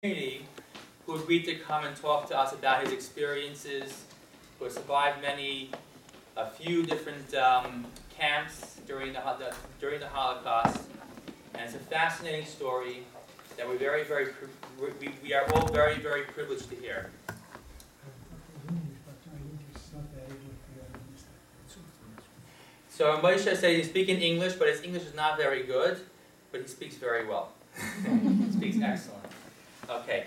community who agreed to come and talk to us about his experiences, who has survived a few different camps during the Holocaust, and it's a fascinating story that we are all very, very privileged to hear. So Moshe said he speaks in English, but his English is not very good, but he speaks very well. He speaks excellent. Okay.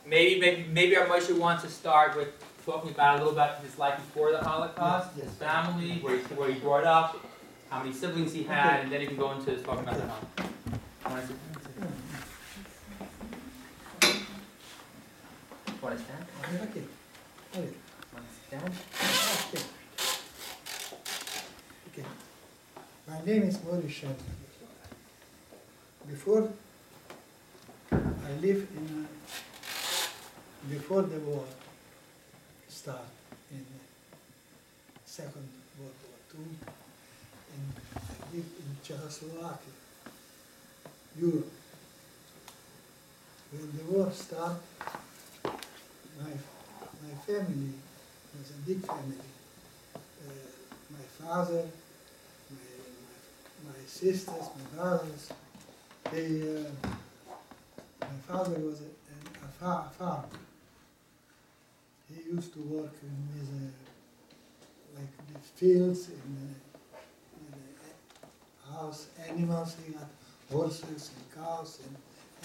Maybe our Moshe wants to start with talking about a little about his life before the Holocaust, his family, where he grew up, how many siblings he had, and then he can go into talking about the Holocaust. Want to stand? Okay. Want to stand? Okay. My name is Moshe Shenberger. Before I live in before the war started in Second World War II, and I lived in Czechoslovakia, Europe. When the war started, my family was a big family. My father, my sisters, my brothers. My father was a farmer. He used to work with like the fields in the house animals. He had horses and cows and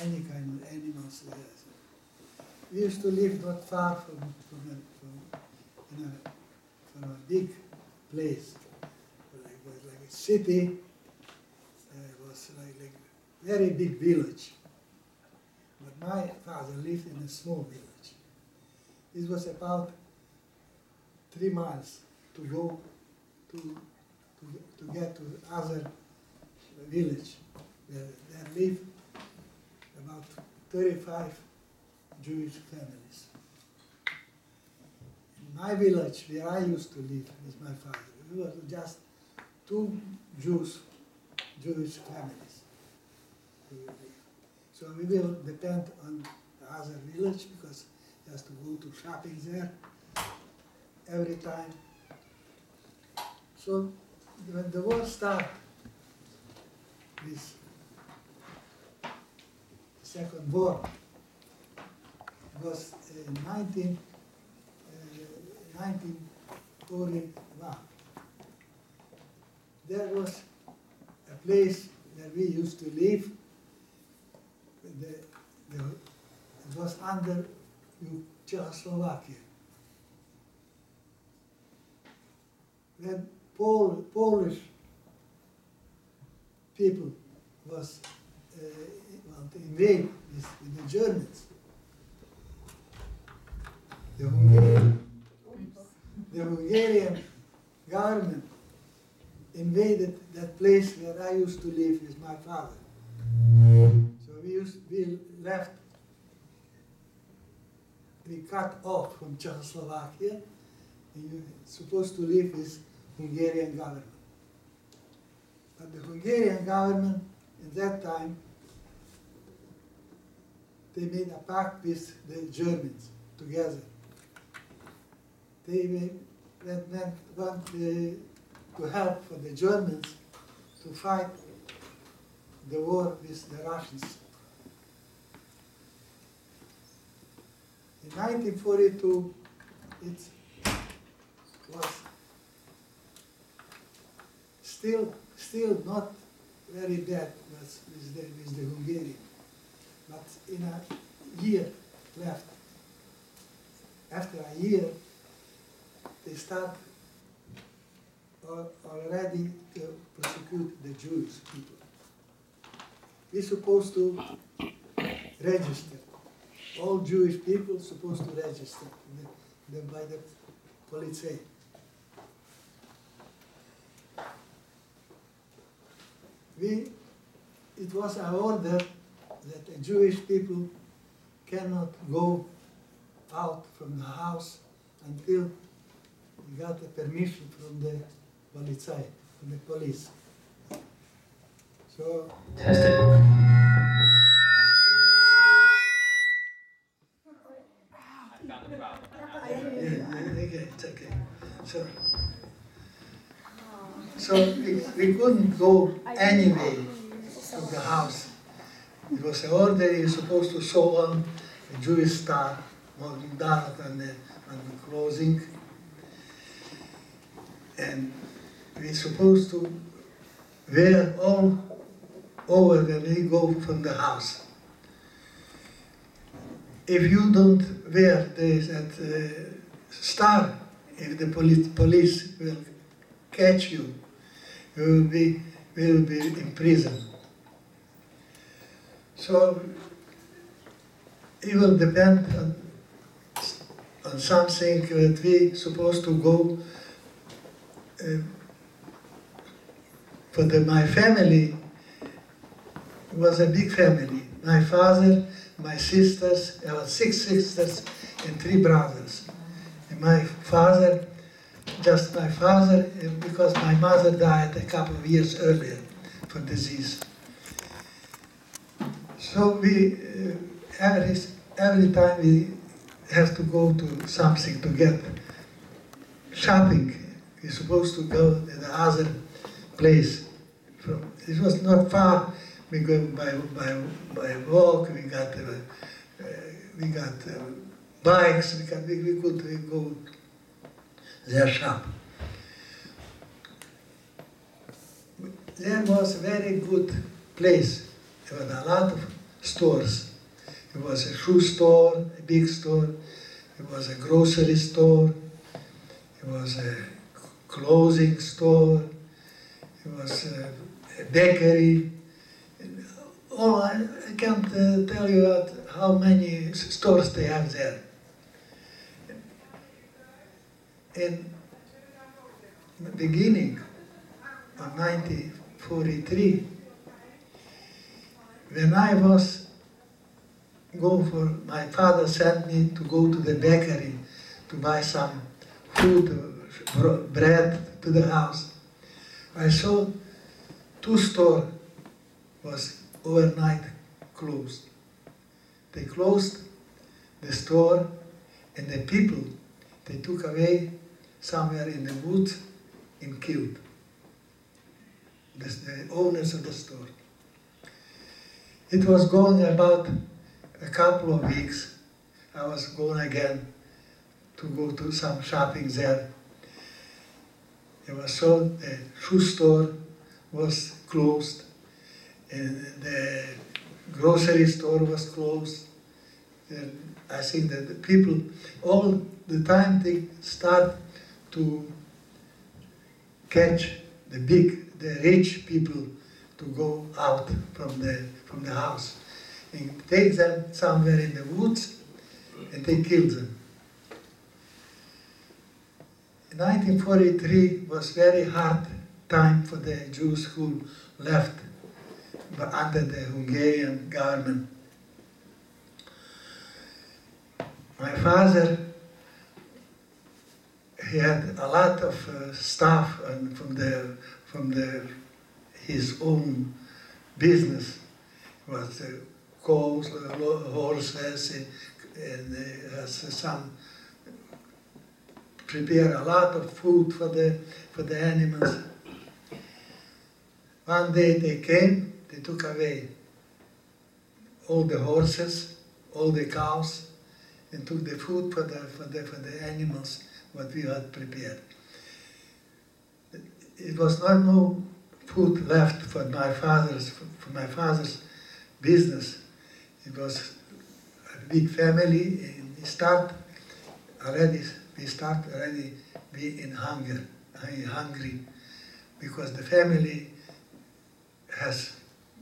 any kind of animals there. We used to live not far from a big place, like a city. Was like very big village. But my father lived in a small village. It was about 3 miles to go to get to other village where there lived about 35 Jewish families. In my village, where I used to live with my father, it was just 2 Jewish families. So we will depend on the other village because he has to go to shopping there every time. So when the war started, this second war was in 1941. There was a place where we used to live. It was under Czechoslovakia. When Polish people was to invade with the Germans, the Hungarian government invaded that place where I used to live with my father. So we cut off from Czechoslovakia, and you're supposed to live with Hungarian government. But the Hungarian government at that time, they made a pact with the Germans together. They want to help for the Germans to fight the war with the Russians. In 1942, it was still not very bad with the Hungarian, but in a year left. After a year, they start already to persecute the Jewish people. We're supposed to register. All Jewish people supposed to register by the police. It was an order that the Jewish people cannot go out from the house until we got the permission from the police. So testing. found the problem. Yeah, okay, it's okay. So we couldn't go anyway to the house. It was an order, you're supposed to sew on a Jewish star, moving down on the clothing. And we're supposed to wear all over when we go from the house. If you don't wear that star, if the police will catch you, you will be in prison. So it will depend on something that we supposed to go. My family was a big family. My father, my sisters, I was 6 sisters and 3 brothers. And my father, just my father, because my mother died a couple of years earlier from disease. So we, every time we have to go to something to get shopping, we're supposed to go to the other place. It was not far. We go by walk. We got bikes. We could go their shop. There was a very good place. There was a lot of stores. It was a shoe store, a big store. It was a grocery store. It was a clothing store. It was a bakery. I can't tell you how many stores they have there. In the beginning of 1943, when I was my father sent me to go to the bakery to buy some food, bread to the house. I saw 2 stores was overnight closed. They closed the store, and the people they took away somewhere in the woods and killed the owners of the store. It was going about a couple of weeks. I was going again to go to some shopping there. It was so the shoe store was closed, and the grocery store was closed. And I think that the people all the time they start to catch the rich people to go out from the house and take them somewhere in the woods and they kill them. 1943 was very hard time for the Jews who left under the Hungarian government. My father, he had a lot of stuff from his own business. It was cows, horses, and has some prepare a lot of food for the animals. One day they came, they took away all the horses, all the cows, and took the food for the animals what we had prepared. It was not no food left for my father's business. It was a big family, and we start already being hungry, because the family has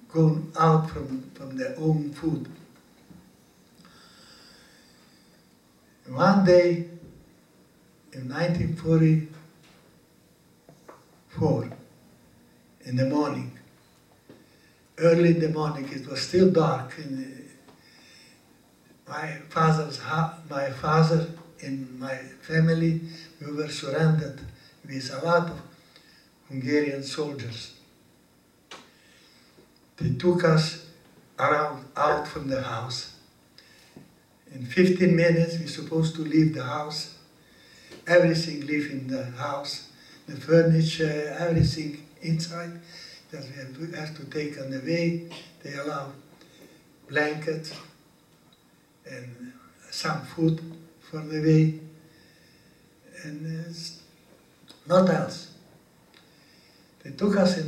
gone out from their own food. One day in 1944, in the morning, early in the morning, it was still dark. My father and my family, we were surrounded with a lot of Hungarian soldiers. They took us out from the house. In 15 minutes, we're supposed to leave the house. Everything live in the house, the furniture, everything inside. That we have to take on the way. They allow blankets and some food for the way, and not else. They took us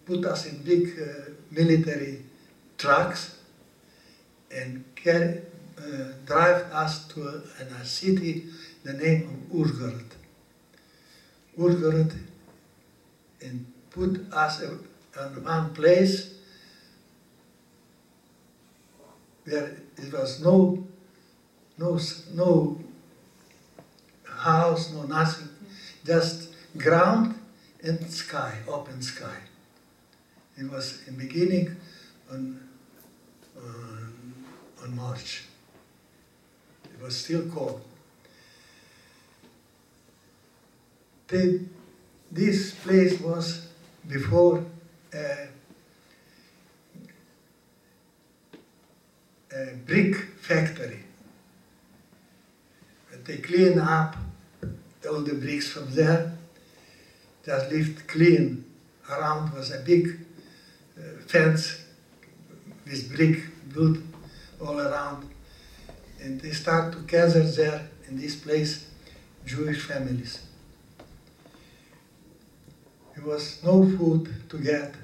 put us in big military trucks and drive us to a city, the name of Užhorod. Užhorod, and put us on one place where it was no house, no nothing, just ground and sky, open sky. It was in beginning on March. It was still cold. This place was before a brick factory. They clean up all the bricks from there, just left clean. Around was a big fence with brick built all around. And they start to gather there in this place Jewish families. There was no food to get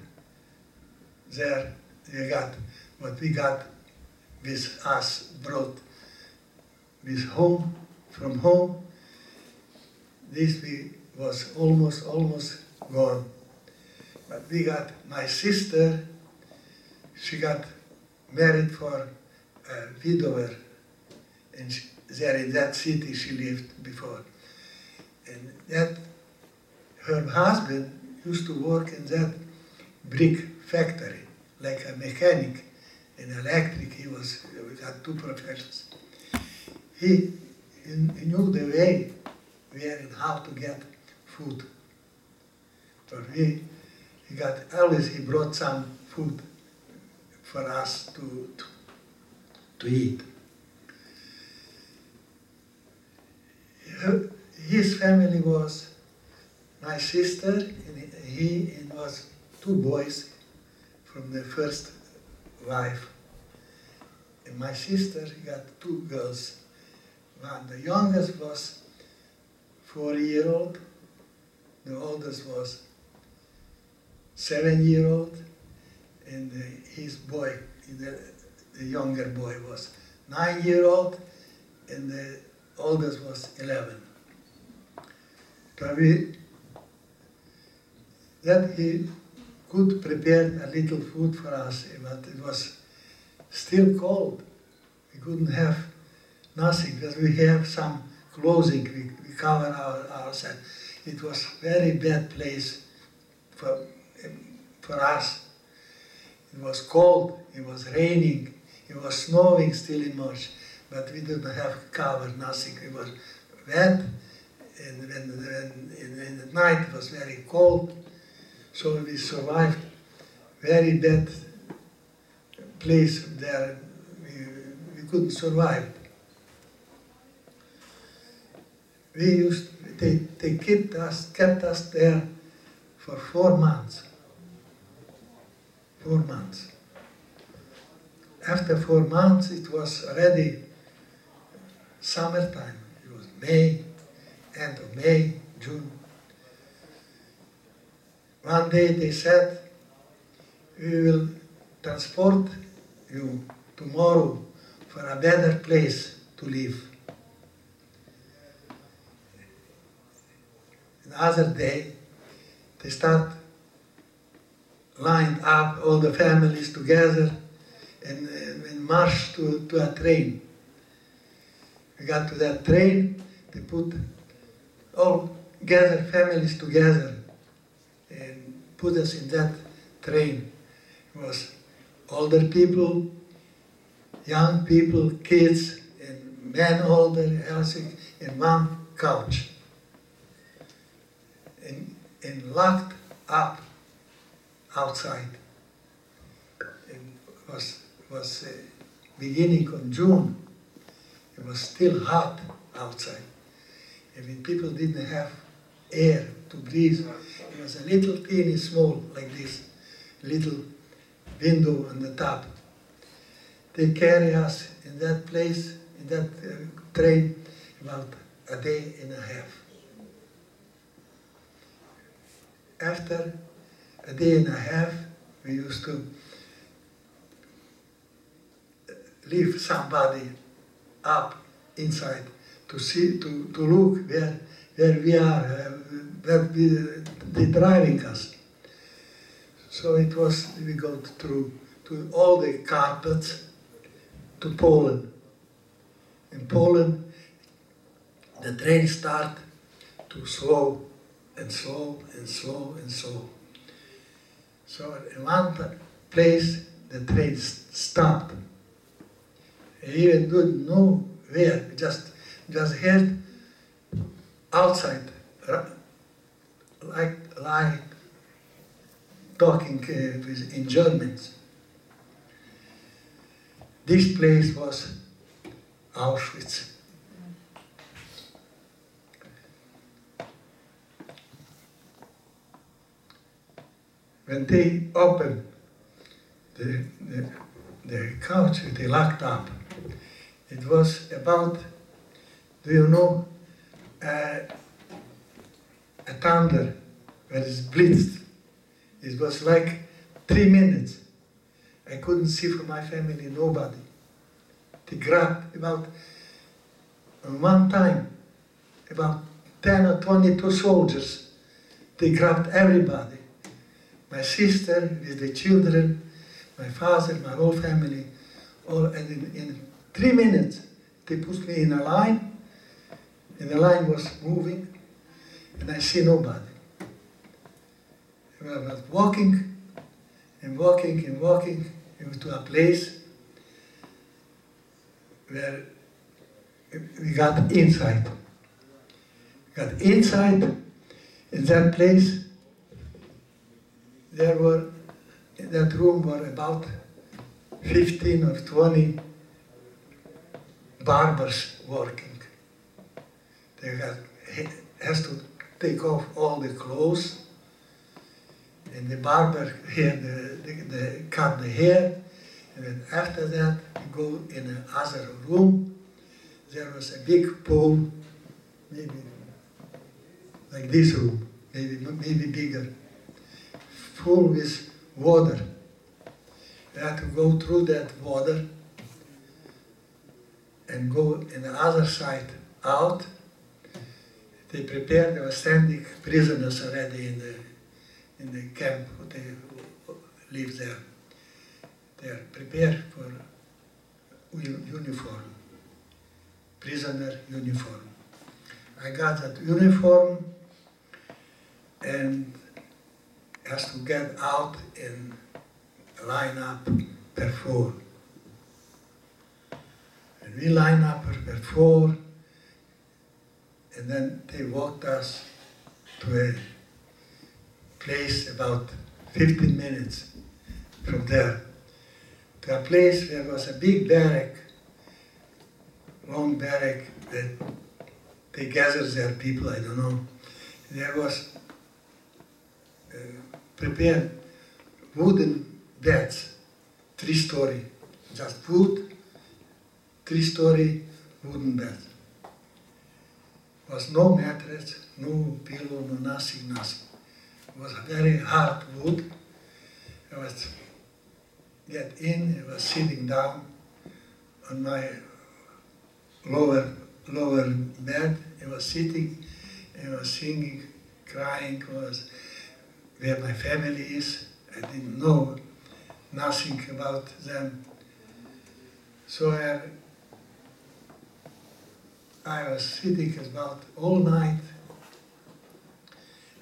there. We got what we got with us brought with home, from home. This was almost gone. But we got my sister, she got married for a widower, and there in that city she lived before. And that her husband used to work in that brick factory, like a mechanic and electric. We had two professions. He knew the way where and how to get food. So he brought some food for us to eat. His family was my sister, and he was two boys from the first wife. And my sister got two girls. One, the youngest was 4-year-old, the oldest was 7-year-old, and his boy, the younger boy, was 9-year-old, and the oldest was 11. So that he could prepare a little food for us, but it was still cold. We couldn't have nothing, because we have some clothing, we cover ourselves. It was very bad place for us. It was cold, it was raining, it was snowing still in March, but we didn't have cover, nothing. It was wet, and in the night it was very cold, so we survived very bad place there. We couldn't survive. They kept us there for 4 months. 4 months. After 4 months, it was already summertime. It was May, end of May, June. One day they said, we will transport you tomorrow for a better place to live. The other day, they start lined up all the families together and march to a train. We got to that train, they put all gathered families together and put us in that train. It was older people, young people, kids, and men older, everything, in one couch. And locked up outside. And was beginning of June. It was still hot outside. And when people didn't have air to breathe, it was a little teeny small, like this, little window on the top. They carry us in that place, in that train, about a day and a half. After a day and a half, we used to leave somebody up inside to see, to look where we are, where they're driving us. So it was, we go through to all the carpets to Poland. In Poland, the train start to slow and slow and slow and slow. So in one place, the train stopped. I even didn't know where, just heard outside, like talking in German. This place was Auschwitz. When they opened the couch, they locked up. It was about, do you know, a thunder where it's blitzed. It was like 3 minutes. I couldn't see from my family, nobody. They grabbed about, one time, about 10 or 22 soldiers. They grabbed everybody. My sister with the children, my father, my whole family, all, and in 3 minutes, they put me in a line, and the line was moving, and I see nobody. I was walking, and walking, and walking, to a place where we got inside. We got inside, in that place, there were, in that room were about 15 or 20 barbers working. They has to take off all the clothes, and the barber here, the cut the hair, and then after that we go in another room. There was a big pool, maybe like this room, maybe bigger, full with water. We had to go through that water and go in the other side out. They prepared, they were standing prisoners already in the camp, they live there. They are prepared for uniform, prisoner uniform. I got that uniform and has to get out and line up per 4. And we line up per 4, and then they walked us to a place about 15 minutes from there, to a place where was a big barrack, long barrack, that they gathered their people, I don't know. There was prepared wooden beds, 3-story, just wood, 3-story wooden beds. Was no mattress, no pillow, no nothing. It was a very hard wood. I was get in, I was sitting down on my lower bed. I was sitting, I was singing, crying, was where my family is. I didn't know nothing about them. So I was sitting about all night.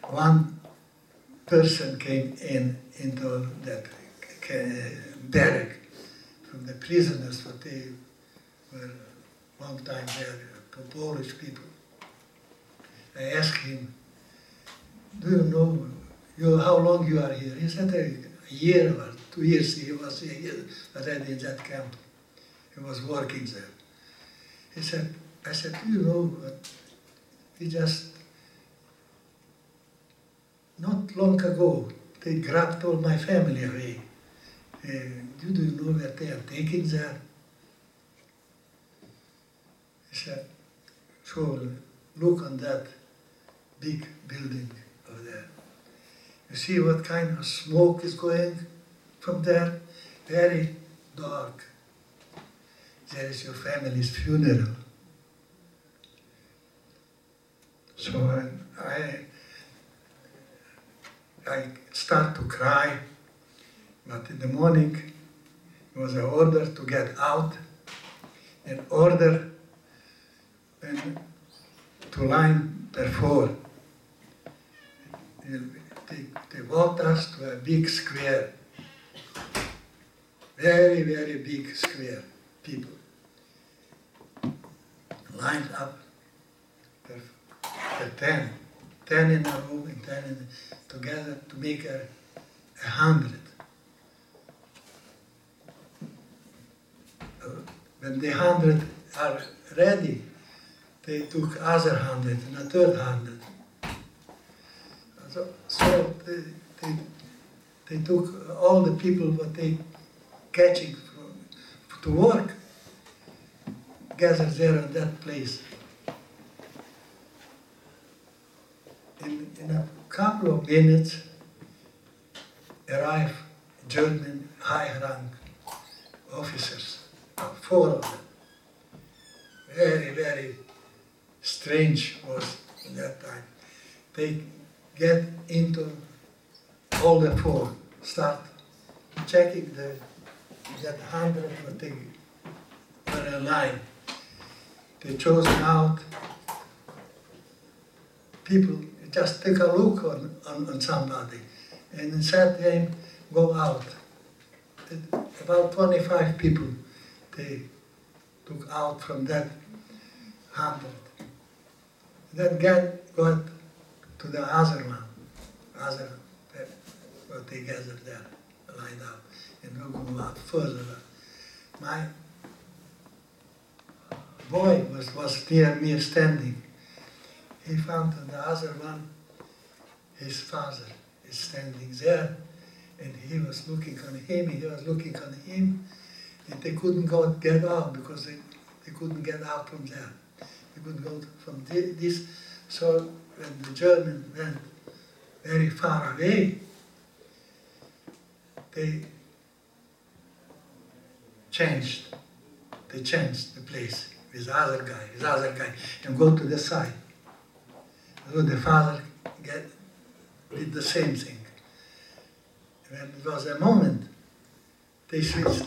One person came into that barrack from the prisoners, but they were long time there, Polish people. I asked him, do you know how long you are here? He said a year or 2 years he was here already in that camp. He was working there. I said, do you know what? We just, not long ago, they grabbed all my family away. Do you know what they are taking there? He said, so look on that big building over there. You see what kind of smoke is going from there? Very dark. There is your family's funeral. So I start to cry, but in the morning it was an order to get out, an order to line before. They walked us to a big square, very, very big square, people lined up, 10 in a row and 10 together to make 100. When the 100 are ready, they took other 100 and a third 100. So they took all the people what they catching to work, gathered there at that place. In a couple of minutes, arrived German high-rank officers, 4 of them. Very, very strange was in that time. They get into all the 4, start checking that 100 what they were in line. They chose out people, just take a look on somebody, and instead they go out. About 25 people they took out from that 100. Then got to the other one, what they gathered there, lined up, and we'll go up further. My boy was near me standing. He found on the other one, his father is standing there, and he was looking on him, and they couldn't get out because they couldn't get out from there. They couldn't go from this. So when the German went very far away, they changed the place with the other guy, and go to the side. So the father did the same thing. When it was a moment, they switched.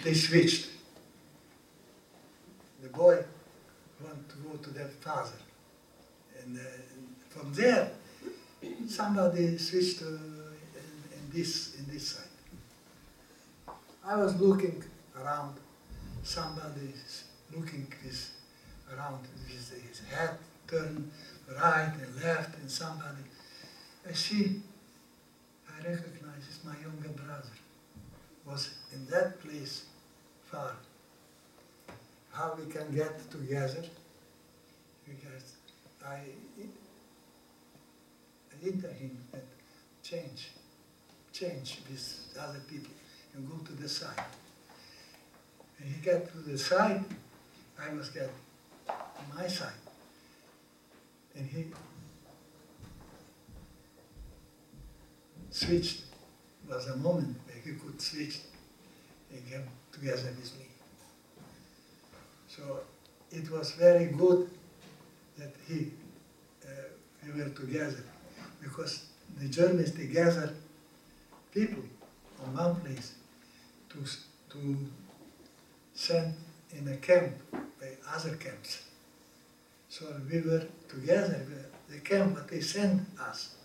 They switched. The boy wanted to go to that father, and from there, somebody switched in this side. I was looking around. Somebody looking around with his head turned right and left, and somebody. I recognize it's my younger brother. Was in that place far. How we can get together? Because I enter him that change with other people and go to the side. When he get to the side, I must get to my side. And he switched. It was a moment where he could switch and get together with me. So it was very good that we were together, because the Germans, they gathered people on one place to send in a camp by other camps. So we were together, the camp that they sent us,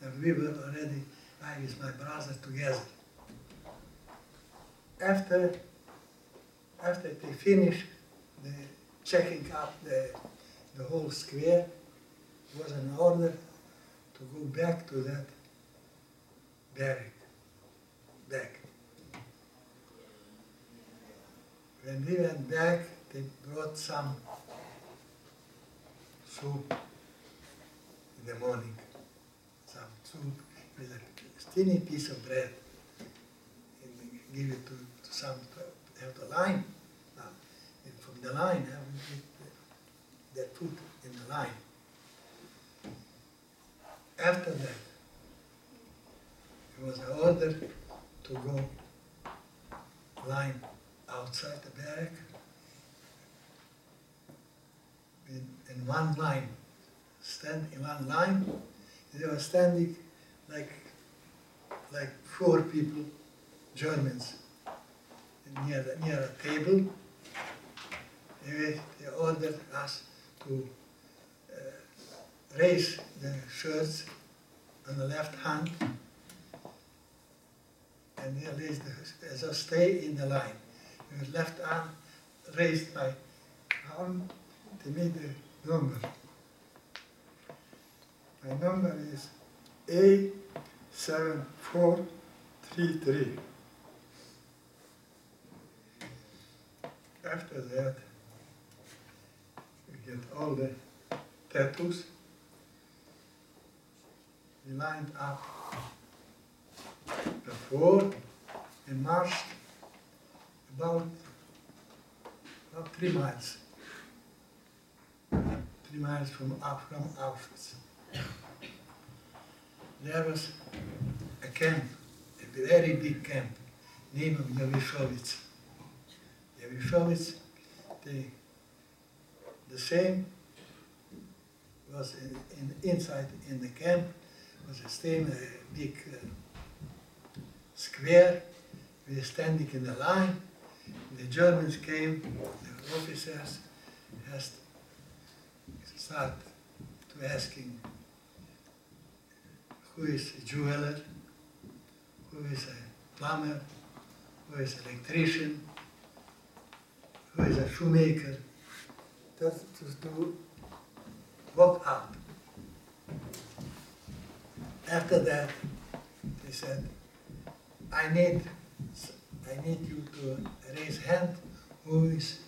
and we were already, I with my brother together. After they finished the checking up the whole square, was an order to go back to that barrack, back. When we went back, they brought some soup in the morning. Some soup with a tiny piece of bread. And they give it to some to have the line. Now, and from the line, we get that food in the line. After that, there was an order to go line outside the barrack in one line, stand in one line. They were standing like 4 people, Germans, near a table. They ordered us to raise the shirts on the left hand, and they raised so stay in the line. With left arm raised my arm to make the number. My number is A7433. After that, we get all the tattoos. We lined up before and marched about 3 miles. 3 miles from Auschwitz. There was a camp, a very big camp, named Yavishowitz. Yavishowitz, the same was inside in the camp, was the same big square. We were standing in the line. The Germans came, the officers start to asking who is a jeweler, who is a plumber, who is an electrician, who is a shoemaker, just to walk out. After that, they said, I need you to raise hand who is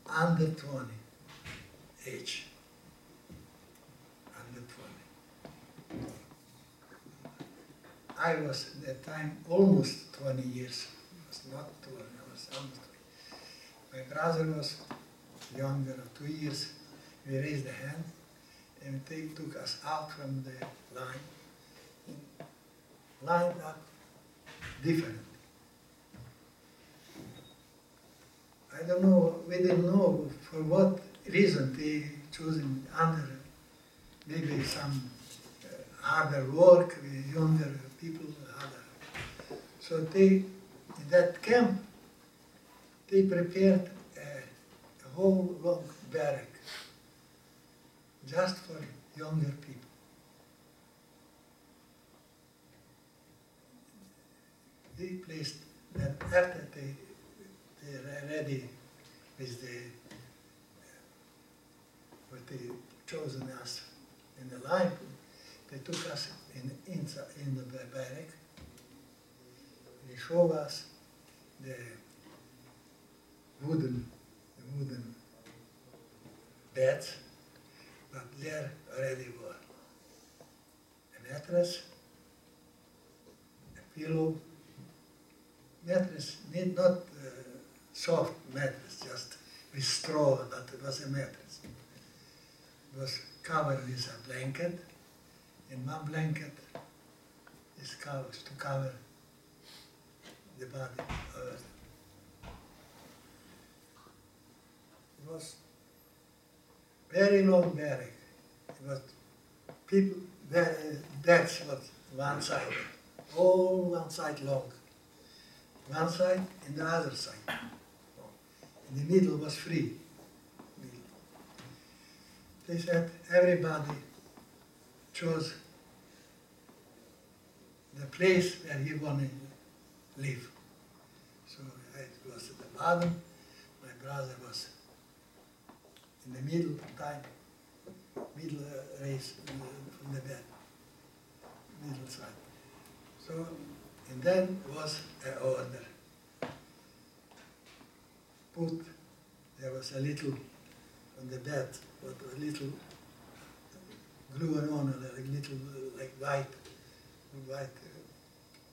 under 20 age. Under 20. I was at that time almost 20 years. I was not 20, I was almost 20. My brother was younger, 2 years. We raised the hand and they took us out from the line. Lined up different. I don't know, we didn't know for what reason they chosen under, maybe some harder work, younger people, harder. So they, in that camp, they prepared a whole long barrack just for younger people. They placed that after they are ready with what they chosen us in the line, they took us in the barrack. They showed us the wooden beds, but there already were a mattress, a pillow. Mattress, not soft mattress, just with straw, but it was a mattress. It was covered with a blanket, and one blanket is covered to cover the body. It was very long barrack. It was people, beds was one side, all one side long. One side and the other side. In the middle was free. They said everybody chose the place where he wanted to live. So I was at the bottom, my brother was in the middle race from the bed, middle side. So, and then was an order. put, there was a little on the bed, but a little glue on, a little like white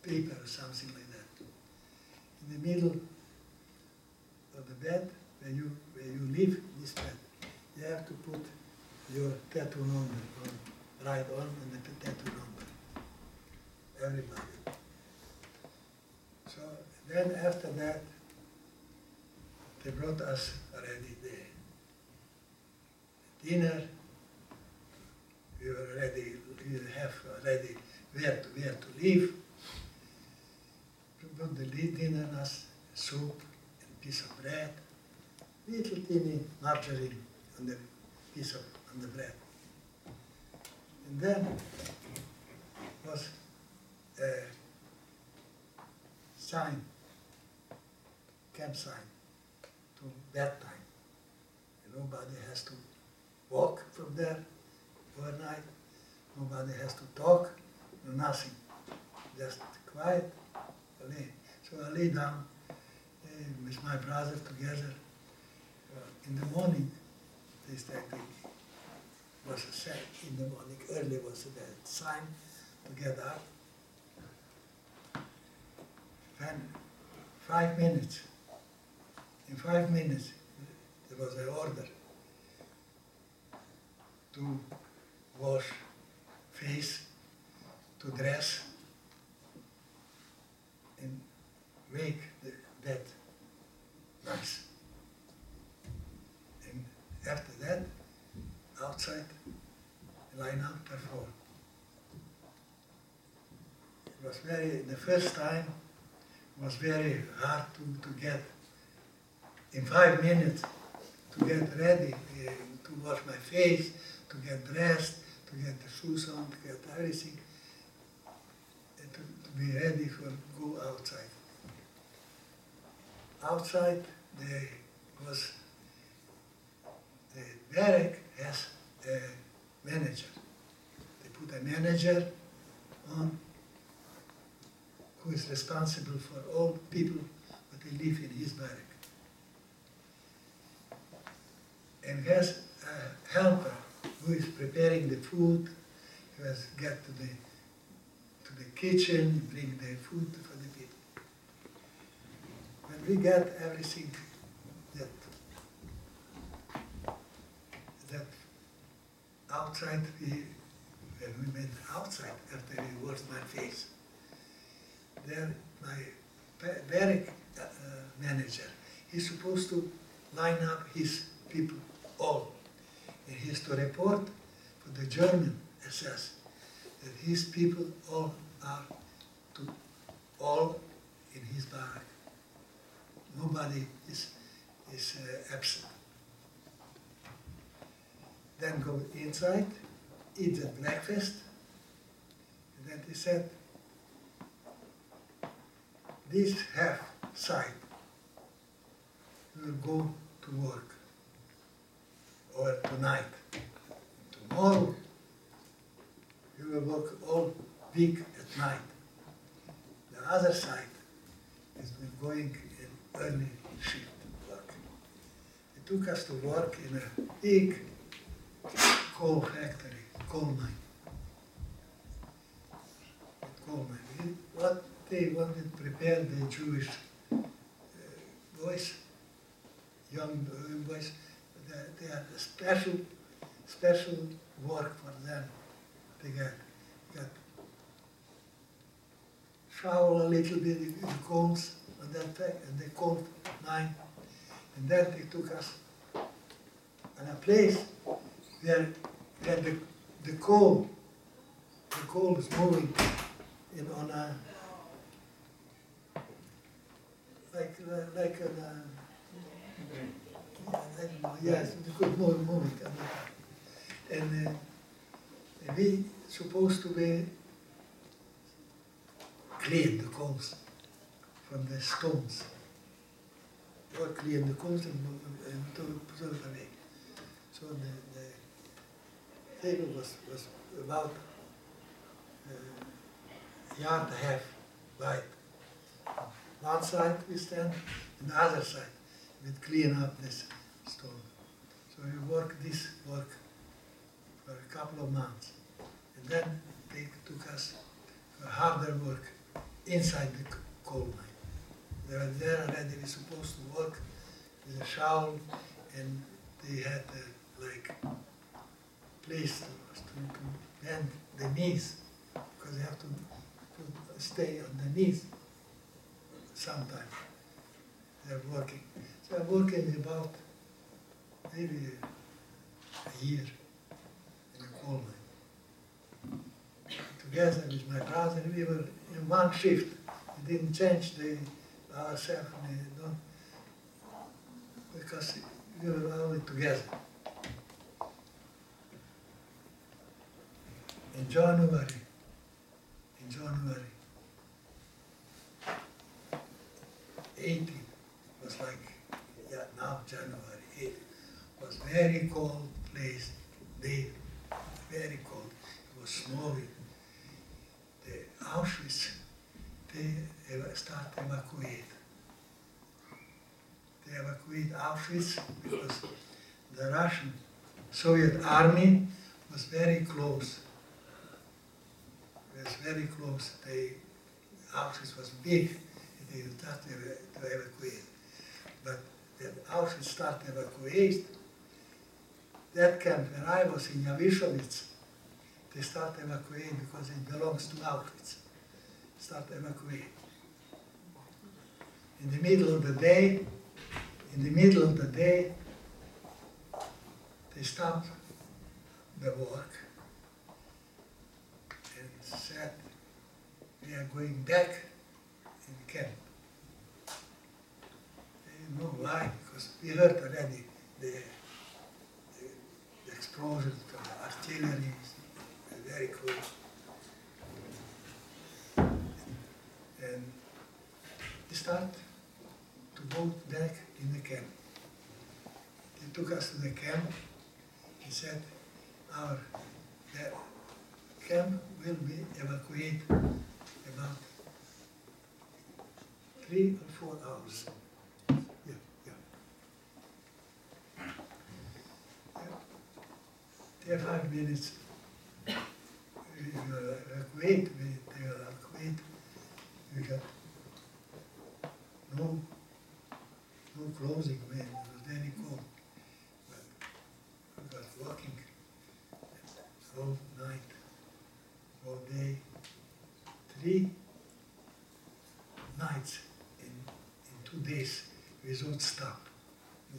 paper or something like that. In the middle of the bed, where you leave this bed, you have to put your tattoo number on, right on, and the tattoo number. Everybody. So then after that, they brought us already the dinner. We were ready. We have already where to live. We brought the dinner us soup and piece of bread, little teeny margarine on the piece of on the bread. And then was a sign, camp sign, to bedtime. Nobody has to walk from there overnight. Nobody has to talk, no nothing. Just quiet. So I lay down with my brother together. In the morning, they started, was a sign in the morning, early was the sign to get up. Then 5 minutes, in 5 minutes, there was an order to wash face, to dress, and make the bed nice. And after that, outside, line up, perform. It was the first time, was very hard to get, in 5 minutes, to get ready, to wash my face, to get dressed, to get the shoes on, to get everything, and to be ready for go outside. Outside, the barrack has a manager. They put a manager on who is responsible for all people that they live in his barrack. And has a helper who is preparing the food, who has to get to the kitchen, bring the food for the people. When we get everything that outside, when we went outside after we washed my face, there my barrack manager, he's supposed to line up his people all. And he has to report for the German SS that his people all are all in his barrack. Nobody is absent. Then go inside, eat the breakfast, and then he said, this half side will go to work, or tonight. Tomorrow, you will work all week at night. The other side is going in early shift work. It took us to work in a big coal factory, coal mine. What they wanted to prepare the Jewish boys, young boys, they had a special work for them. They got shower a little bit in coals on that time, and they coal mine. And then they took us on a place where the coal is moving in on a like an I don't know, yes, the coal moving. And we supposed to be clean the coals from the stones. Or clean the coals and put it away. So the table was about a yard and a half wide. One side we stand, and the other side. with clean up this stone. So we worked this work for a couple of months. And then they took us for harder work inside the coal mine. They were there already, we were supposed to work with a shovel, and they had like place to bend the knees, because they have to stay on the knees sometimes. They're working. So I'm working about maybe a year in a coal mine. Together with my brother, we were in one shift. We didn't change ourselves, because we were only together. In January, 18, was like, yeah, now January 8, was very cold place, day, very cold. It was snowing. The Auschwitz, they start evacuate. They evacuate Auschwitz because the Russian Soviet army was very close. It was very close. Auschwitz was big. They started to evacuate. But when Auschwitz started to evacuate, that camp where I was in Yavishowitz, they start to evacuate because it belongs to Auschwitz. Start to evacuate. In the middle of the day, they stopped the work and said, we are going back in camp. They didn't know why, because we heard already the explosions from the artillery, very close. And we start to go back in the camp. They took us to the camp. He said, the camp will be evacuated about 3 or 4 hours. Yeah. 5 minutes. We will evacuate. They will evacuate. We got no clothing when it was very cold. But we got walking all night, all day, 3 nights in 2 days without stop.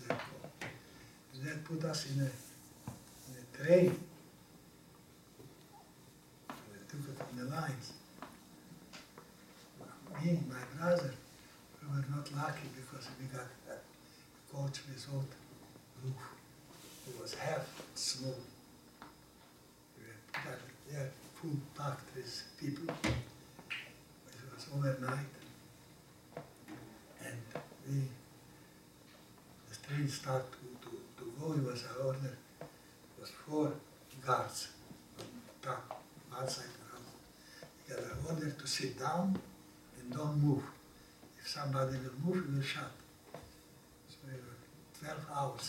And that put us in a train. They took it on the lines. Me, my brother, we were not lucky because we got a coach without roof. It was half snow. We got there full packed with people. It was overnight. And the train started to go. It was an order. It was 4 guards on top, outside the house. We got an order to sit down and don't move. If somebody will move, we will shut. So we were 12 hours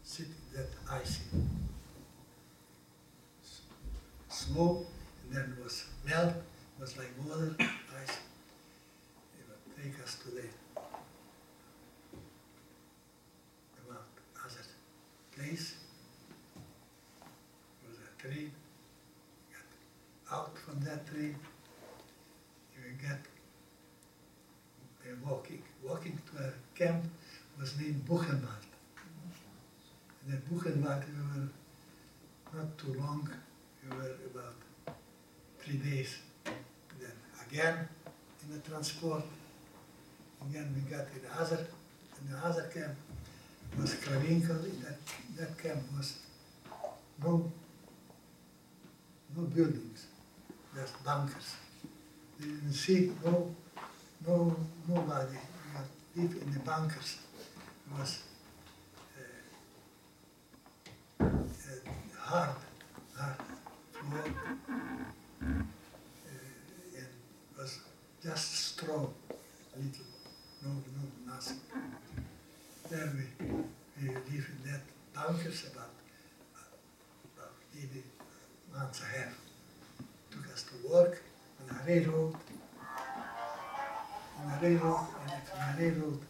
sitting that icy. Snow, and then it was melt, it was like water, ice. They would take us to the other place. It was a train. Got out from that train. You get walking to a camp was named Buchenwald. And at Buchenwald we were not too long, we were about 3 days. Then again in the transport, again we got in the other camp was Klarinkel. In that camp was no buildings, just bunkers. They didn't see nobody. We lived in the bunkers. It was hard floor. It was just straw, little, no, nothing. There we live in that bunkers about maybe months and a half. Took us to work on a railroad. On a railroad, and from a railroad,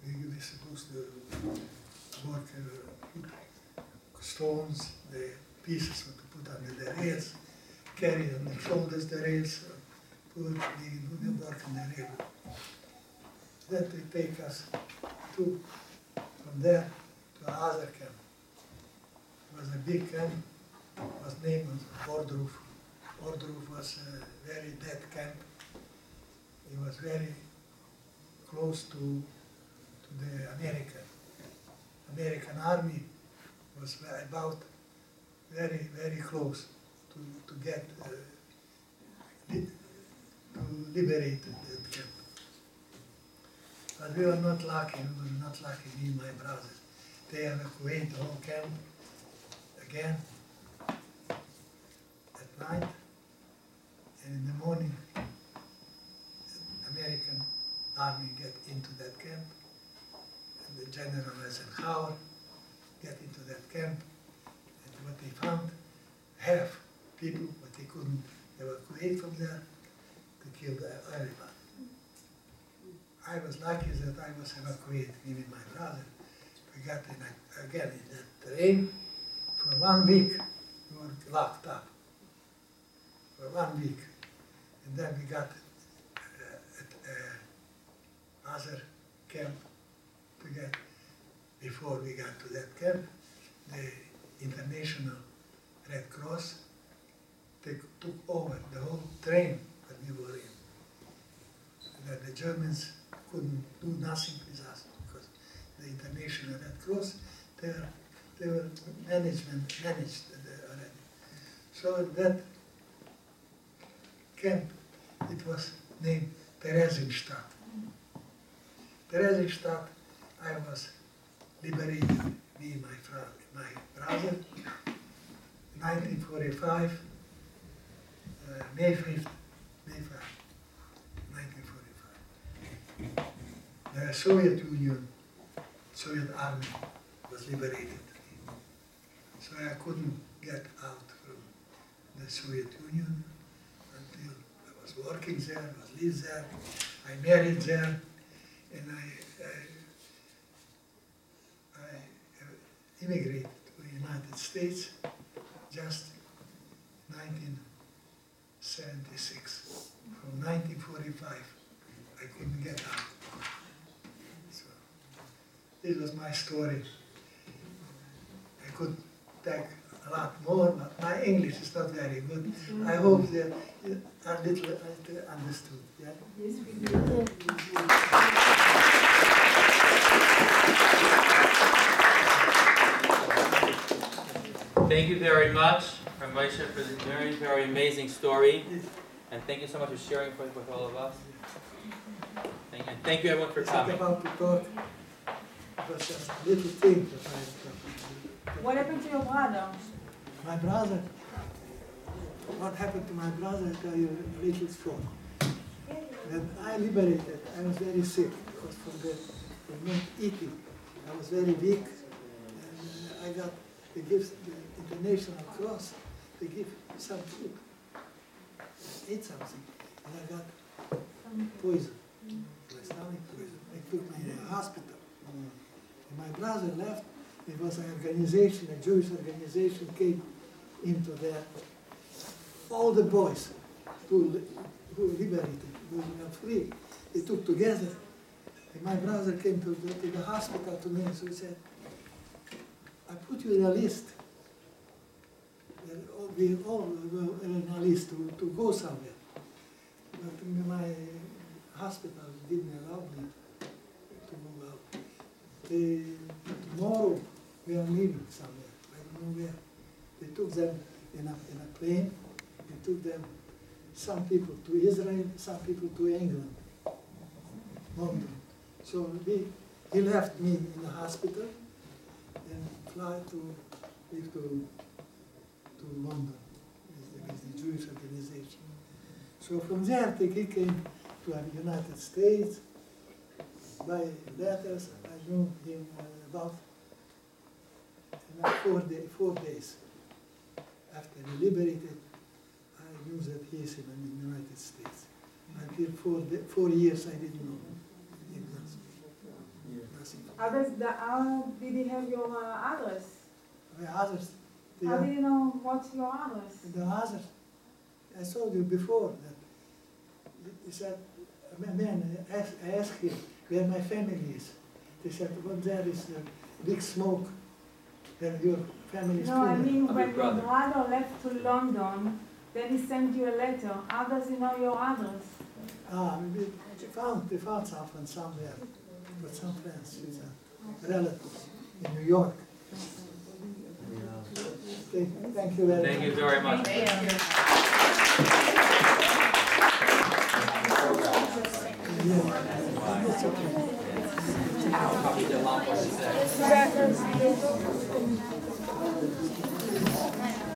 we were supposed to work stones, the pieces to put under the rails, carry on the shoulders the rails, put the work on the railroad. That will take us from there to another camp. It was a big camp, was named Ordroof. Ordroof was a very dead camp. It was very close to the American army was about very, very close to get to liberate that camp. But we were not lucky, me and my brothers. They evacuated the whole camp again at night, and in the morning, American army get into that camp, and the General Eisenhower get into that camp, and what they found, half people, but they couldn't evacuate from there, to kill everybody. I was lucky that I was evacuated, me and my brother. We got again in that train. For 1 week, we were locked up. For 1 week. And then we got at another camp to get, before we got to that camp, the International Red Cross took over the whole train that we were in. That the Germans couldn't do nothing with us because the International Red Cross, they were managed already. So that camp, it was named Theresienstadt. Theresienstadt, I was liberated, me and my brother, 1945, May 5th, 1945. The Soviet Union, Soviet Army was liberated. So I couldn't get out from the Soviet Union until I was working there, I was lived there, I married there, and I immigrated to the United States just 1976. From 1945, I couldn't get out. So this was my story. I could take a lot more, but my English is not very good. I hope that a little understood. Yeah? Yes, we do. Thank you very much, Moshe, for this very, very amazing story. And thank you so much for sharing with all of us. And thank you everyone for coming. About to talk, it was just a little thing that I What happened to your brother? My brother, what happened to my brother, I tell you a little story. When I liberated, I was very sick because from not eating, I was very weak, and I got the gifts, the International Cross, they give some food. I ate something, and I got poison, my stomach poison. They took me to the hospital. And my brother left. It was an organization, a Jewish organization came into there. All the boys who liberated, who were free, they took together. And my brother came to the hospital to me, so he said, I put you in a list. We all were in a list to go somewhere. But my hospital didn't allow me to go out. Tomorrow we are leaving somewhere, I don't know where. They took them in a plane, they took them, some people to Israel, some people to England, London. So he left me in the hospital and fly to London with the Jewish organization. So from there he came to the United States, by letters. I knew him about 4 days. After we liberated, I knew that he is in the United States. Until 4 years, I didn't know. It was nothing. How did he have your address? The others, How did you know what's your address? the others, I told you before that he said, man, I asked him where my family is. He said, well, there is a big smoke. Then your family is No, I funeral. mean Of when your your brother. brother left to London, then he sent you a letter. How does he know your address? We found something somewhere with some friends, with relatives in New York. Okay, thank you very much. Thank you very much. Thank you. Probably the long one is there.